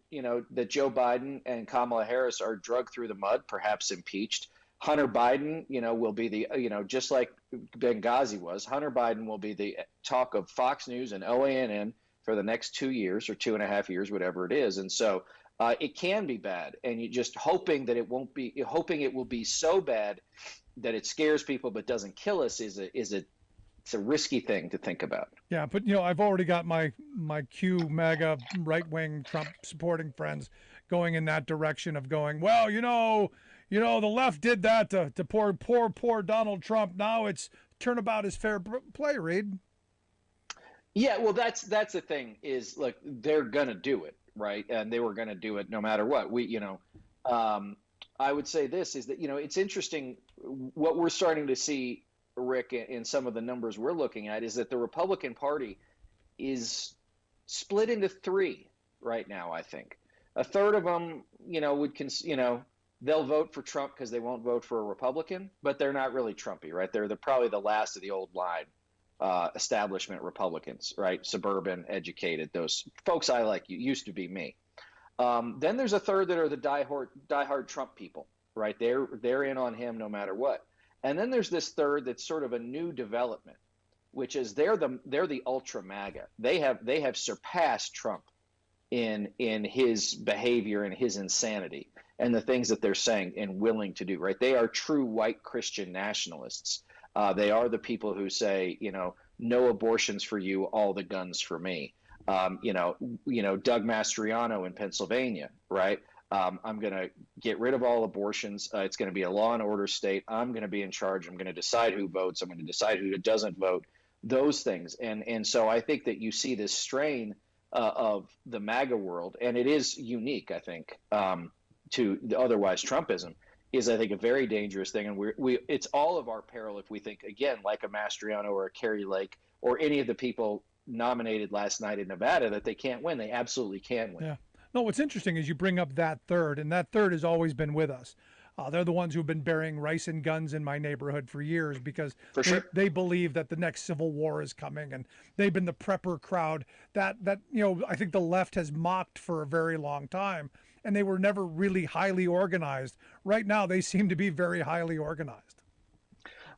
S5: that Joe Biden and Kamala Harris are dragged through the mud, perhaps impeached. Hunter Biden, will be the just like Benghazi was. Hunter Biden will be the talk of Fox News and OANN for the next 2 years or 2.5 years, whatever it is, and so. It can be bad, and you just hoping that it won't be, hoping it will be so bad that it scares people but doesn't kill us it's a risky thing to think about.
S1: Yeah, but I've already got my Q MAGA right wing Trump supporting friends going in that direction of going, well, the left did that to poor Donald Trump. Now it's turnabout is fair play, Reed.
S5: Yeah, well, that's the thing is, look, they're gonna do it, right? And they were gonna do it no matter what. I would say this is that it's interesting what we're starting to see, Rick, in some of the numbers we're looking at is that the Republican Party is split into three right now. I think a third of them, they'll vote for Trump because they won't vote for a Republican, but they're not really Trumpy, right? They're probably the last of the old line. Establishment Republicans, right? Suburban, educated, those folks I like used to be me. Then there's a third that are the diehard Trump people, right? They're in on him no matter what. And then there's this third that's sort of a new development, which is they're the ultra MAGA. They have surpassed Trump in his behavior and his insanity and the things that they're saying and willing to do, right? They are true white Christian nationalists. They are the people who say, no abortions for you, all the guns for me. Doug Mastriano in Pennsylvania, right? I'm going to get rid of all abortions. It's going to be a law and order state. I'm going to be in charge. I'm going to decide who votes. I'm going to decide who doesn't vote. Those things. And so I think that you see this strain of the MAGA world, and it is unique, I think, to the otherwise Trumpism. Is I think a very dangerous thing, and it's all of our peril if we think again like a Mastriano or a Kerry Lake or any of the people nominated last night in Nevada that they can't win. They absolutely can win.
S1: Yeah. No, what's interesting is you bring up that third, and that third has always been with us. They're the ones who've been burying rice and guns in my neighborhood for years because they believe that the next civil war is coming, and they've been the prepper crowd that I think the left has mocked for a very long time. And they were never really highly organized. Right now, they seem to be very highly organized.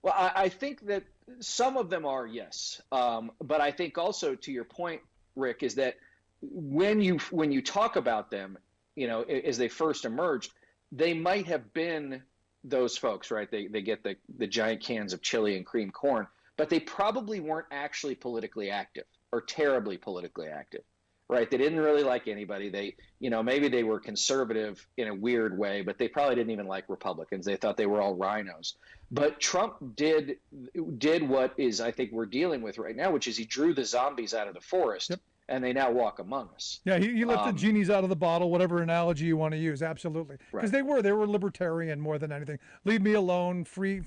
S5: Well, I think that some of them are, yes. But I think also, to your point, Rick, is that when you talk about them, as they first emerged, they might have been those folks, right? They get the giant cans of chili and cream corn, but they probably weren't actually politically active or terribly politically active. Right, they didn't really like anybody. They, maybe they were conservative in a weird way, but they probably didn't even like Republicans. They thought they were all rhinos. But Trump did what is, I think, we're dealing with right now, which is he drew the zombies out of the forest, yep. And they now walk among us.
S1: Yeah, he let the genies out of the bottle, whatever analogy you want to use. Absolutely, because they were libertarian more than anything. Leave me alone, free,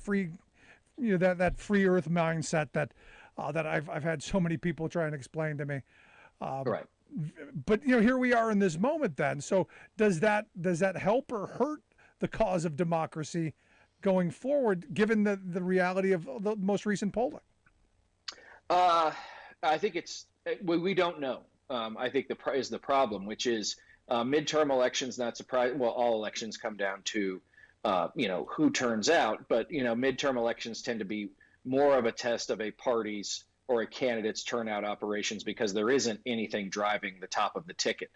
S1: that free earth mindset that I've had so many people try and explain to me.
S5: Right.
S1: But here we are in this moment then. So does that help or hurt the cause of democracy going forward, given the reality of the most recent polling?
S5: I think we don't know. I think is the problem, which is midterm elections, not surprising. Well, all elections come down to who turns out, but midterm elections tend to be more of a test of a party's or a candidate's turnout operations because there isn't anything driving the top of the ticket.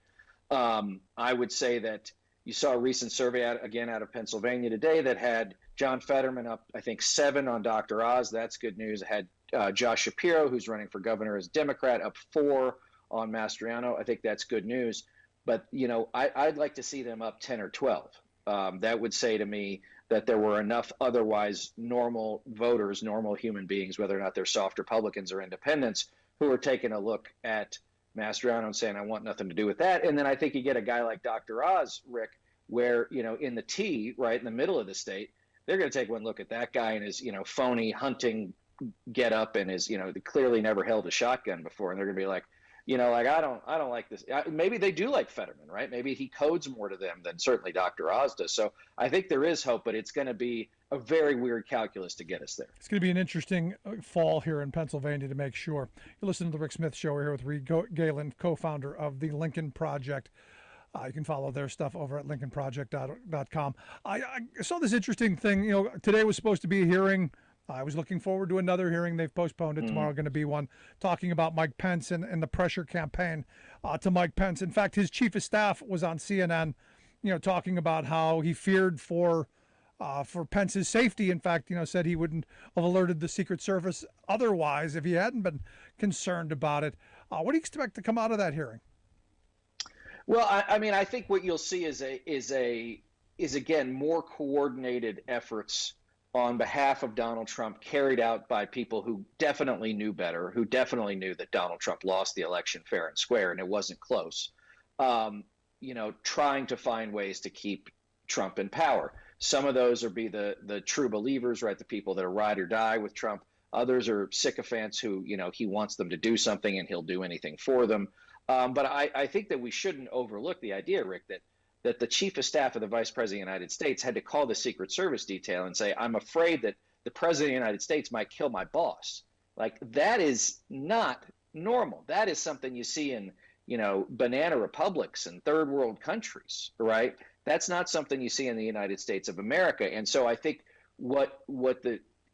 S5: I would say that you saw a recent survey out of Pennsylvania today that had John Fetterman up, I think, 7 on Dr. Oz. That's good news. It had Josh Shapiro, who's running for governor as Democrat, up 4 on Mastriano. I think that's good news. But, I'd like to see them up 10 or 12. That would say to me that there were enough otherwise normal voters, normal human beings, whether or not they're soft Republicans or independents, who are taking a look at Mastriano and saying, I want nothing to do with that. And then I think you get a guy like Dr. Oz, Rick, where, in the T, right in the middle of the state, they're going to take one look at that guy and his, phony hunting get up and his, clearly never held a shotgun before. And they're going to be like, Like I don't like this. Maybe they do like Fetterman, right? Maybe he codes more to them than certainly Dr. Oz does. So I think there is hope, but it's going to be a very weird calculus to get us there.
S1: It's going to be an interesting fall here in Pennsylvania to make sure. You listen to the Rick Smith Show. We're here with Reed Galen, co-founder of the Lincoln Project. You can follow their stuff over at lincolnproject.com. I saw this interesting thing. Today was supposed to be a hearing. I was looking forward to another hearing. They've postponed it. Tomorrow going to be one talking about Mike Pence and the pressure campaign to Mike Pence. In fact, his chief of staff was on CNN, talking about how he feared for Pence's safety. In fact, said he wouldn't have alerted the Secret Service otherwise if he hadn't been concerned about it. What do you expect to come out of that hearing?
S5: Well, I think what you'll see is again more coordinated efforts on behalf of Donald Trump carried out by people who definitely knew better, who definitely knew that Donald Trump lost the election fair and square and it wasn't close. Trying to find ways to keep Trump in power. Some of those be the true believers, right? The people that are ride or die with Trump. Others are sycophants who, he wants them to do something and he'll do anything for them. But I think that we shouldn't overlook the idea, Rick, that the chief of staff of the vice president of the United States had to call the Secret Service detail and say, I'm afraid that the president of the United States might kill my boss. Like, that is not normal. That is something you see in, banana republics and third world countries, right? That's not something you see in the United States of America. And so I think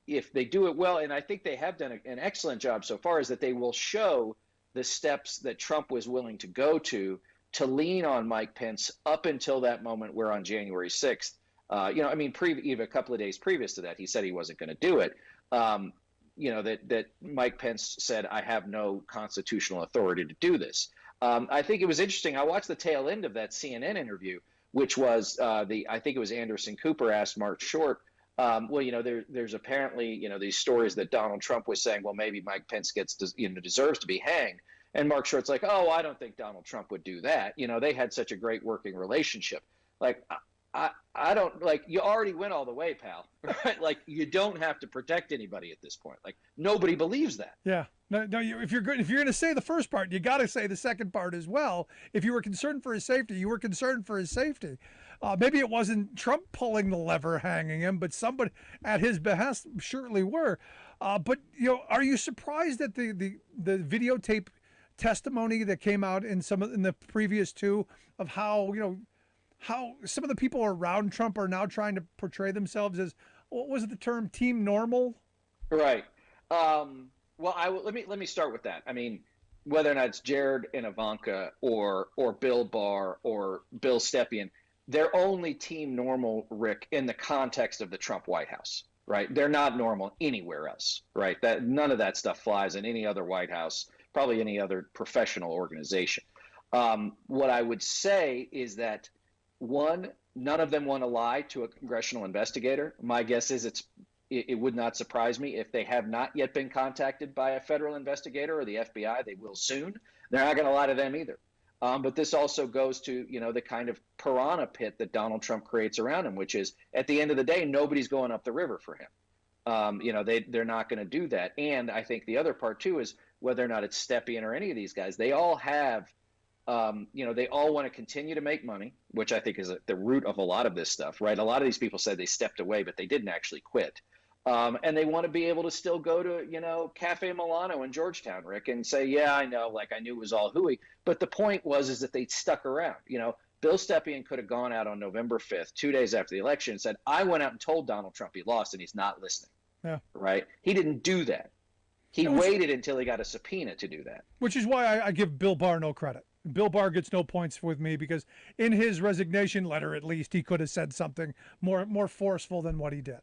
S5: if they do it well, and I think they have done an excellent job so far, is that they will show the steps that Trump was willing to go to lean on Mike Pence up until that moment where on January 6th, even a couple of days previous to that, he said he wasn't going to do it. That Mike Pence said, I have no constitutional authority to do this. I think it was interesting. I watched the tail end of that CNN interview, which was I think it was Anderson Cooper asked Mark Short, there's apparently, these stories that Donald Trump was saying, well, maybe Mike Pence deserves to be hanged. And Mark Short's like, oh, I don't think Donald Trump would do that. They had such a great working relationship. Like, I don't, like, you already went all the way, pal. Right? Like, you don't have to protect anybody at this point. Like, nobody believes that.
S1: Yeah. No. If you're going to say the first part, you got to say the second part as well. If you were concerned for his safety, you were concerned for his safety. Maybe it wasn't Trump pulling the lever, hanging him, but somebody at his behest surely were. But are you surprised at the videotape testimony that came out in the previous two of how some of the people around Trump are now trying to portray themselves as, what was the term, team normal?
S5: Right. Let me start with that. I mean, whether or not it's Jared and Ivanka or Bill Barr or Bill Stepien, they're only team normal, Rick, in the context of the Trump White House, right? They're not normal anywhere else, right? That none of that stuff flies in any other White House, probably any other professional organization. What I would say is that, one, none of them want to lie to a congressional investigator. My guess is it would not surprise me if they have not yet been contacted by a federal investigator or the FBI. They will soon. They're not going to lie to them either. But this also goes to, the kind of piranha pit that Donald Trump creates around him, which is, at the end of the day, nobody's going up the river for him. They're not going to do that. And I think the other part, too, is whether or not it's Stepien or any of these guys, they all have, they all want to continue to make money, which I think is the root of a lot of this stuff, right? A lot of these people said they stepped away, but they didn't actually quit. And they want to be able to still go to, Cafe Milano in Georgetown, Rick, and say, yeah, I know, like, I knew it was all hooey. But the point is that they stuck around. Bill Stepien could have gone out on November 5th, 2 days after the election, and said, I went out and told Donald Trump he lost and he's not listening.
S1: Yeah.
S5: Right? He didn't do that. He waited until he got a subpoena to do that.
S1: Which is why I give Bill Barr no credit. Bill Barr gets no points with me, because in his resignation letter, at least, he could have said something more forceful than what he did.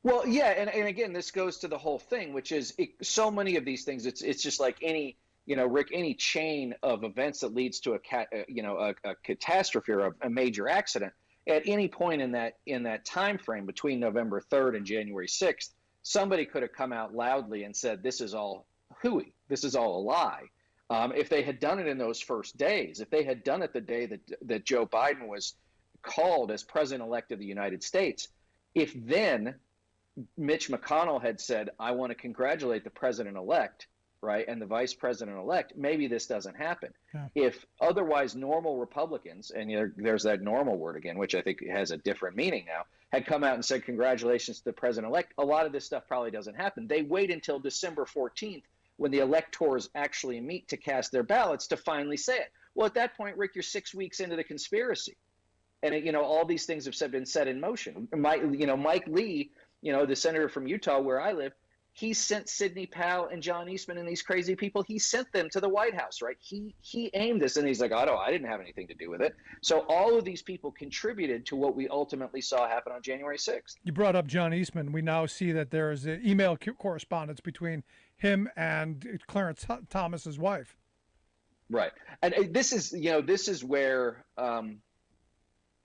S5: Well, yeah, and again, this goes to the whole thing, which is so many of these things. It's just like any, Rick, any chain of events that leads to a catastrophe or a major accident. At any point in that time frame between November 3rd and January 6th, somebody could have come out loudly and said, this is all hooey. This is all a lie. If they had done it in those first days, if they had done it the day that Joe Biden was called as president-elect of the United States, if then Mitch McConnell had said, I want to congratulate the president-elect, right, and the vice president-elect, maybe this doesn't happen.
S1: Yeah.
S5: If otherwise normal Republicans, and there's that normal word again, which I think has a different meaning now, had come out and said congratulations to the president-elect, a lot of this stuff probably doesn't happen. They wait until December 14th when the electors actually meet to cast their ballots to finally say it. Well, at that point, Rick, you're 6 weeks into the conspiracy. And, all these things have been set in motion. Mike Lee, the senator from Utah where I live, he sent Sidney Powell and John Eastman and these crazy people. He sent them to the White House, right? He aimed this, and he's like, I didn't have anything to do with it. So all of these people contributed to what we ultimately saw happen on January 6th.
S1: You brought up John Eastman. We now see that there is an email correspondence between him and Clarence Thomas's wife.
S5: Right. And this is where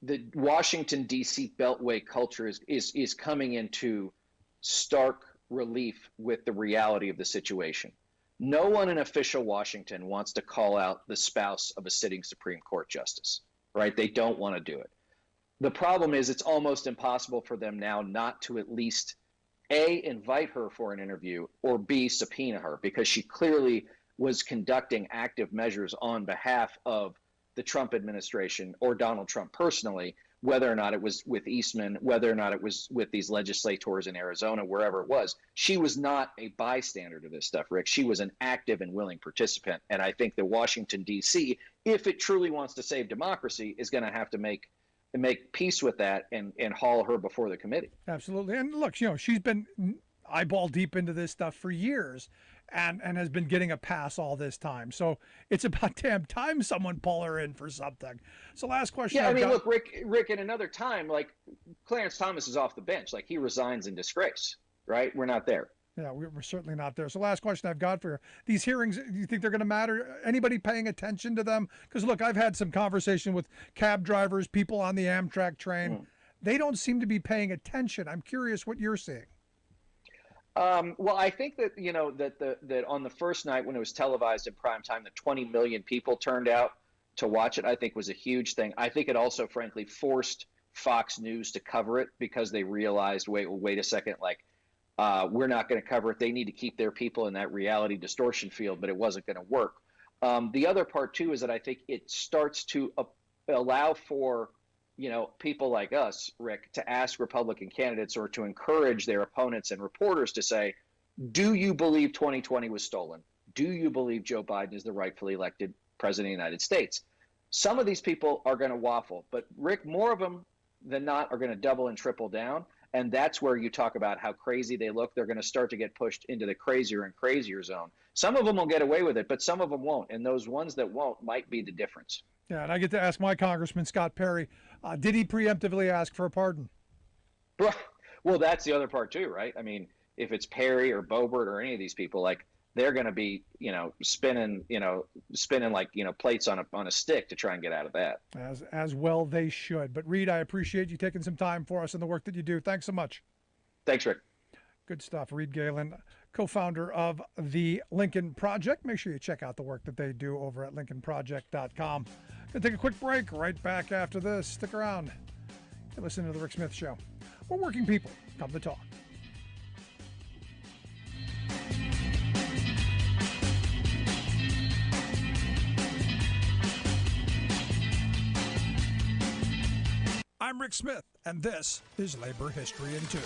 S5: the Washington, D.C. Beltway culture is coming into stark relief with the reality of the situation. No one in official Washington wants to call out the spouse of a sitting Supreme Court justice, right? They don't want to do it. The problem is it's almost impossible for them now not to at least A, invite her for an interview, or B, subpoena her, because she clearly was conducting active measures on behalf of the Trump administration or Donald Trump personally, whether or not it was with Eastman, whether or not it was with these legislators in Arizona, wherever it was. She was not a bystander to this stuff, Rick. She was an active and willing participant. And I think that Washington, D.C., if it truly wants to save democracy, is going to have to make peace with that and haul her before the committee.
S1: Absolutely. And look, she's been eyeball deep into this stuff for years and has been getting a pass all this time. So it's about damn time someone pull her in for something. So last question.
S5: Yeah, look, Rick, in another time, like Clarence Thomas is off the bench. Like he resigns in disgrace, right? We're not there.
S1: Yeah, we're certainly not there. So last question I've got for you. These hearings, do you think they're going to matter? Anybody paying attention to them? Because, look, I've had some conversation with cab drivers, people on the Amtrak train. They don't seem to be paying attention. I'm curious what you're seeing.
S5: Well, I think that, that on the first night when it was televised in prime time, that 20 million people turned out to watch it, I think was a huge thing. I think it also, frankly, forced Fox News to cover it because they realized, wait a second, we're not going to cover it. They need to keep their people in that reality distortion field, but it wasn't going to work. The other part, too, is that I think it starts to allow for people like us, Rick, to ask Republican candidates or to encourage their opponents and reporters to say, do you believe 2020 was stolen? Do you believe Joe Biden is the rightfully elected president of the United States? Some of these people are going to waffle, but Rick, more of them than not are going to double and triple down. And that's where you talk about how crazy they look. They're going to start to get pushed into the crazier and crazier zone. Some of them will get away with it, but some of them won't. And those ones that won't might be the difference.
S1: Yeah, and I get to ask my Congressman, Scott Perry, did he preemptively ask for a pardon?
S5: Well, that's the other part too, right? I mean, if it's Perry or Boebert or any of these people, they're going to be, spinning like, plates on a stick to try and get out of that.
S1: As well they should. But Reed, I appreciate you taking some time for us and the work that you do. Thanks so much.
S5: Thanks, Rick.
S1: Good stuff. Reed Galen, co-founder of the Lincoln Project. Make sure you check out the work that they do over at lincolnproject.com. Going to take a quick break. Right back after this. Stick around. You're listening to The Rick Smith Show. We're working people. Come to talk. I'm Rick Smith, and this is Labor History in 2.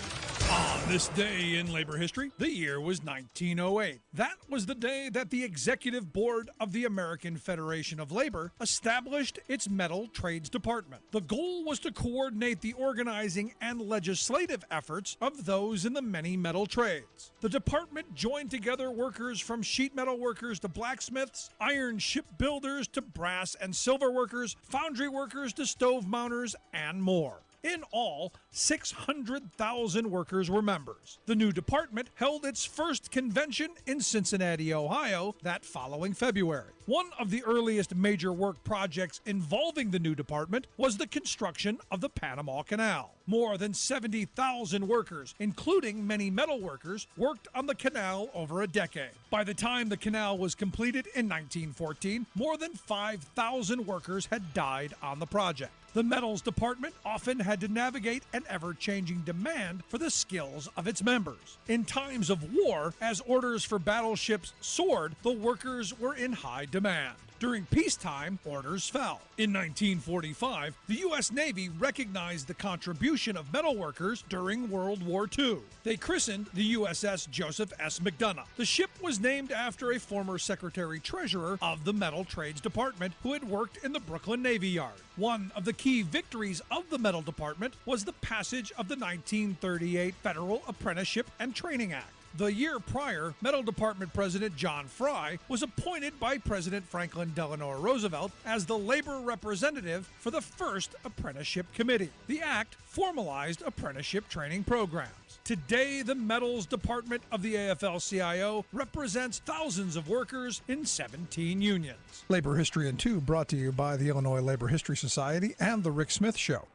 S1: On this day in labor history, the year was 1908. That was the day that the Executive Board of the American Federation of Labor established its Metal Trades Department. The goal was to coordinate the organizing and legislative efforts of those in the many metal trades. The department joined together workers from sheet metal workers to blacksmiths, iron shipbuilders to brass and silver workers, foundry workers to stove mounters, and more. In all, 600,000 workers were members. The new department held its first convention in Cincinnati, Ohio, that following February. One of the earliest major work projects involving the new department was the construction of the Panama Canal. More than 70,000 workers, including many metal workers, worked on the canal over a decade. By the time the canal was completed in 1914, more than 5,000 workers had died on the project. The metals department often had to navigate an ever-changing demand for the skills of its members. In times of war, as orders for battleships soared, the workers were in high demand. During peacetime, orders fell. In 1945, the U.S. Navy recognized the contribution of metal workers during World War II. They christened the USS Joseph S. McDonough. The ship was named after a former Secretary-Treasurer of the Metal Trades Department who had worked in the Brooklyn Navy Yard. One of the key victories of the Metal Department was the passage of the 1938 Federal Apprenticeship and Training Act. The year prior, Metal Department President John Fry was appointed by President Franklin Delano Roosevelt as the labor representative for the first apprenticeship committee. The act formalized apprenticeship training programs. Today, the Metals Department of the AFL-CIO represents thousands of workers in 17 unions. Labor History in 2 brought to you by the Illinois Labor History Society and The Rick Smith Show.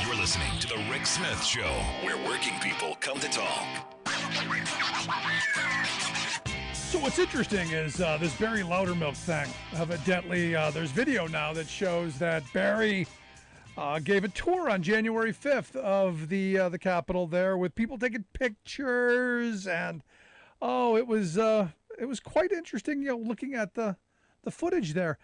S2: You're listening to The Rick Smith Show, where working people come to talk.
S1: So what's interesting is this Barry Loudermilk thing. Evidently, there's video now that shows that Barry gave a tour on January 5th of the Capitol there with people taking pictures, and it was quite interesting, looking at the footage there.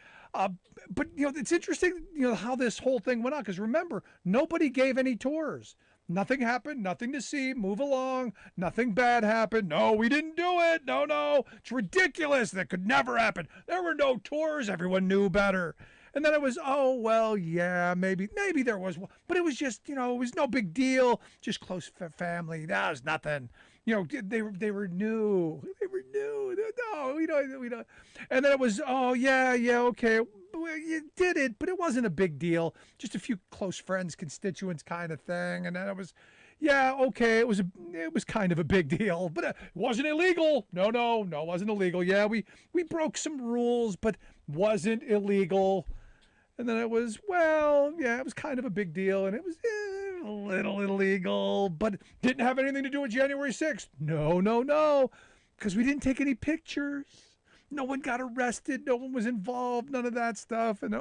S1: But it's interesting, how this whole thing went on, because remember, nobody gave any tours. Nothing happened, nothing to see, move along, nothing bad happened. No, we didn't do it. No, it's ridiculous. That could never happen. There were no tours. Everyone knew better. And then it was, maybe there was, but it was just, it was no big deal. Just close family. That was nothing. They were new. No, we don't. And then it was, okay. Well, you did it, but it wasn't a big deal. Just a few close friends, constituents kind of thing. And then it was, it was kind of a big deal, but it wasn't illegal. No, it wasn't illegal. Yeah, we broke some rules, but wasn't illegal. And then it was, it was kind of a big deal, and it was a little illegal, but didn't have anything to do with January 6th. No, because we didn't take any pictures. No one got arrested. No one was involved. None of that stuff. And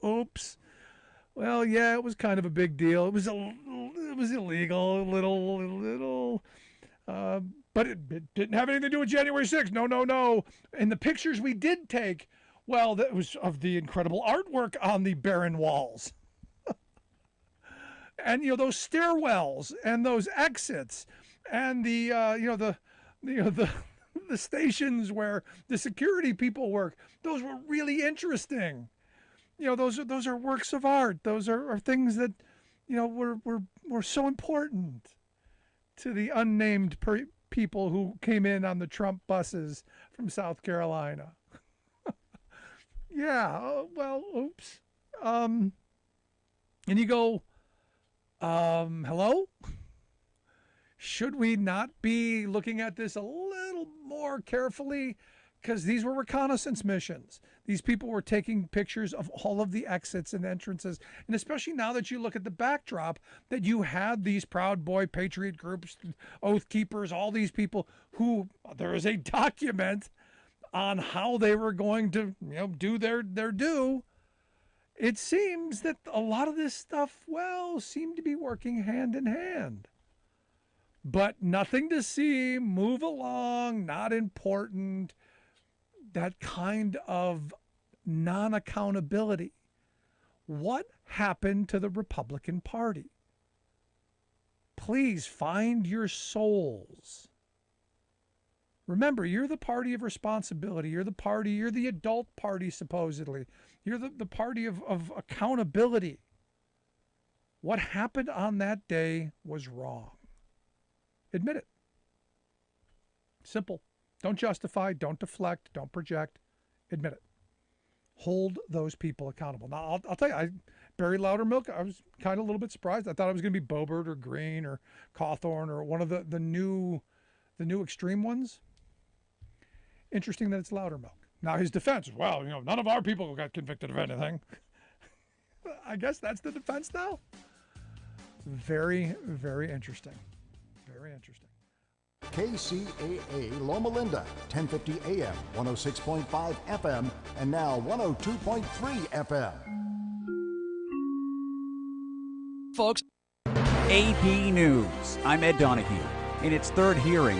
S1: oops. Well, it was kind of a big deal. It was illegal, a little. But it didn't have anything to do with January 6th. No. And the pictures we did take, that was of the incredible artwork on the barren walls. And those stairwells and those exits and the stations where the security people work, those were really interesting. Those are works of art. Those are things that were so important to the unnamed people who came in on the Trump buses from South Carolina. Oops. And you go, hello? Should we not be looking at this a little more carefully? Because these were reconnaissance missions. These people were taking pictures of all of the exits and entrances. And especially now that you look at the backdrop, that you had these Proud Boy patriot groups, Oath Keepers, all these people who, there is a document on how they were going to do their due. It seems that a lot of this stuff, seemed to be working hand in hand. But nothing to see, move along, not important. That kind of non-accountability. What happened to the Republican Party? Please find your souls. Remember, you're the party of responsibility. You're the adult party, supposedly. You're the party of accountability. What happened on that day was wrong. Admit it. Simple. Don't justify, don't deflect, don't project. Admit it. Hold those people accountable. Now, I'll tell you, Barry Loudermilk, I was kind of a little bit surprised. I thought it was going to be Boebert or Green or Cawthorn or one of the new extreme ones. Interesting that it's Loudermilk. Now, his defense is, none of our people got convicted of anything. I guess that's the defense now. Very, very interesting. Very interesting.
S6: KCAA Loma Linda, 1050 AM, 106.5 FM, and now 102.3 FM.
S7: Folks, AP News. I'm Ed Donahue. In its third hearing